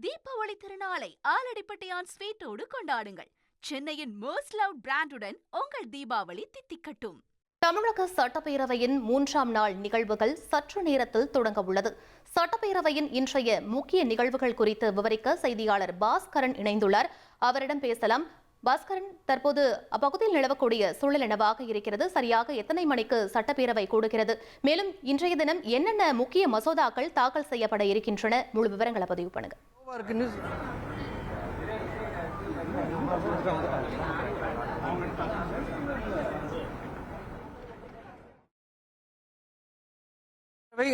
தீபாவளி திருநாளை ஆலடிப்பட்டியான் ஸ்வீட்டோடு கொண்டாடுங்கள். சென்னையின் மோஸ்ட் லவ்ட் பிராண்டுடன் உங்கள் தீபாவளி தித்திக்கட்டும். தமிழக சட்டப்பேரவையின் 3ஆம் நாள் நிகழ்வுகள் சற்று நேரத்தில் தொடங்க உள்ளது. சட்டப்பேரவையின் இன்றைய முக்கிய நிகழ்வுகள் குறித்து விவரிக்க செய்தியாளர் பாஸ்கரன் இணைந்துள்ளார். அவரிடம் பேசலாம். பாஸ்கரன், தற்போது அப்பகுதியில் நிலவக்கூடிய சூழல் என்னவாக இருக்கிறது? சரியாக எத்தனை மணிக்கு சட்டப்பேரவை கூடுகிறது? மேலும் இன்றைய தினம் என்னென்ன முக்கிய மசோதாக்கள் தாக்கல் செய்யப்பட இருக்கின்றன? முழு விவரங்களை பதிவு பண்ணுங்க.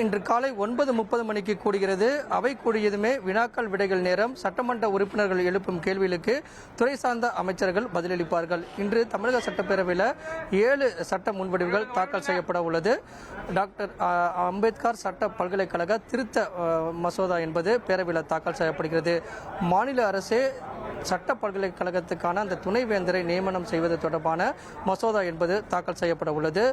இன்று காலை 9:30 மணிக்கு கூடுகிறது. அவை கூடியதுமே வினாக்கள் விடைகள் நேரம். சட்டமன்ற உறுப்பினர்கள் எழுப்பும் கேள்விகளுக்கு துறை சார்ந்த அமைச்சர்கள் பதிலளிப்பார்கள். இன்று தமிழக சட்டப்பேரவையில் 7 சட்ட முன்வடிவுகள் தாக்கல் செய்யப்பட உள்ளது. டாக்டர் அம்பேத்கர் சட்ட பல்கலைக்கழக திருத்த மசோதா என்பது பேரவையில் தாக்கல் செய்யப்படுகிறது. மாநில அரசே சட்ட பல்கலைக்கழகத்துக்கான அந்த துணைவேந்தரை நியமனம் செய்வது தொடர்பான மசோதா என்பது தாக்கல் செய்யப்பட உள்ளது.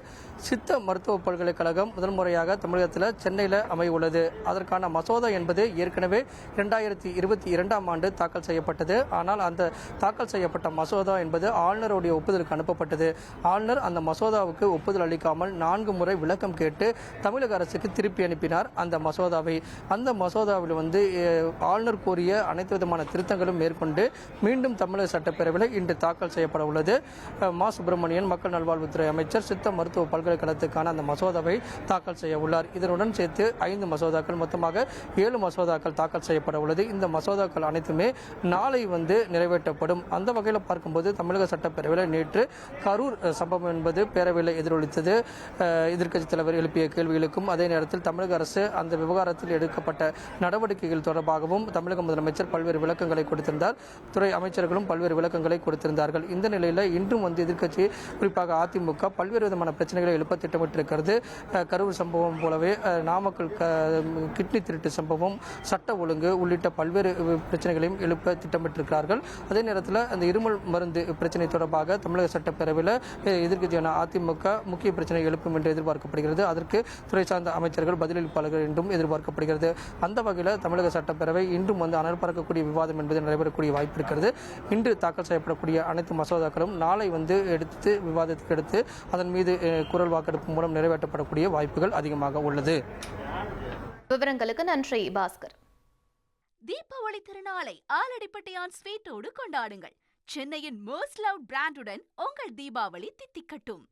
சித்த மருத்துவ பல்கலைக்கழகம் முதல் முறையாக தமிழகத்தில் சென்னையில் அமைய உள்ளது. அதற்கான மசோதா என்பது ஏற்கனவே 2022ஆம் ஆண்டு தாக்கல் செய்யப்பட்டது. ஆனால் அந்த தாக்கல் செய்யப்பட்ட மசோதா என்பது ஆளுநருடைய ஒப்புதலுக்கு அனுப்பப்பட்டது. ஆளுநர் அந்த மசோதாவுக்கு ஒப்புதல் அளிக்காமல் 4 முறை விளக்கம் கேட்டு தமிழக அரசுக்கு திருப்பி அனுப்பினார் அந்த மசோதாவை. அந்த மசோதாவில் ஆளுநர் கோரிய அனைத்து விதமான திருத்தங்களும் மேற்கொண்டு மீண்டும் தமிழக சட்டப்பேரவையில் இன்று தாக்கல் செய்யப்பட உள்ளது. மா சுப்பிரமணியன் மக்கள் நல்வாழ்வுத்துறை அமைச்சர் சித்த மருத்துவ பல்கலைக்கழகத்துக்கான அந்த மசோதாவை தாக்கல் செய்ய உள்ளார். இதனுடன் சேர்த்து 5 மசோதாக்கள், மொத்தமாக 7 மசோதாக்கள் தாக்கல் செய்யப்பட உள்ளது. இந்த மசோதாக்கள் அனைத்துமே நாளை நிறைவேற்றப்படும். அந்த வகையில் பார்க்கும்போது தமிழக சட்டப்பேரவையில் நேற்று கரூர் சம்பவம் என்பது பேரவையில் எதிரொலித்தது. எதிர்க்கட்சித் தலைவர் எழுப்பிய கேள்விகளுக்கும் அதே நேரத்தில் தமிழக அரசு அந்த விவகாரத்தில் எடுக்கப்பட்ட நடவடிக்கைகள் தொடர்பாகவும் தமிழக முதலமைச்சர் பல்வேறு விளக்கங்களை கொடுத்திருந்தார். துறை அமைச்சர்களும் பல்வேறு விளக்கங்களை கொடுத்திருந்தார்கள். இந்த நிலையில் இன்றும் எதிர்க்கட்சி, குறிப்பாக அதிமுக, பல்வேறு விதமான பிரச்சனைகளை எழுப்ப திட்டமிட்டிருக்கிறது. கரூர் சம்பவம் போலவே நாமக்கல் கிட்னி திருட்டு சம்பவம், சட்ட ஒழுங்கு உள்ளிட்ட பல்வேறு பிரச்சனைகளையும் எழுப்ப திட்டமிட்டிருக்கிறார்கள். அதே நேரத்தில் அந்த இருமல் மருந்து பிரச்சனை தொடர்பாக தமிழக சட்டப்பேரவையில் எதிர்க்கட்சியான அதிமுக முக்கிய பிரச்சனை எழுப்பும் என்று எதிர்பார்க்கப்படுகிறது. அதற்கு துறை சார்ந்த அமைச்சர்கள் பதிலளிப்பாளர்கள் என்றும் எதிர்பார்க்கப்படுகிறது. அந்த வகையில் தமிழக சட்டப்பேரவை இன்றும் அனல் பறக்கக்கூடிய விவாதம் என்பது நடைபெறக்கூடிய வாய்ப்பு இருக்கிறது. இன்று தாக்கல் செய்யப்படக்கூடிய அனைத்து மசோதாக்களும் நாளை எடுத்து விவாதத்துக்கு எடுத்து அதன் மீது குரல் வாக்கெடுப்பு மூலம் நிறைவேற்றப்படக்கூடிய வாய்ப்புகள் அதிகமாக உள்ளது. விவரங்களுக்கு நன்றி பாஸ்கர். தீபாவளி திருநாளை ஆலடிப்பட்டியான் ஸ்வீட்டோடு கொண்டாடுங்கள். சென்னையின் மோஸ்ட் லவ்ட் பிராண்டுடன் உங்கள் தீபாவளி தித்திக்கட்டும்.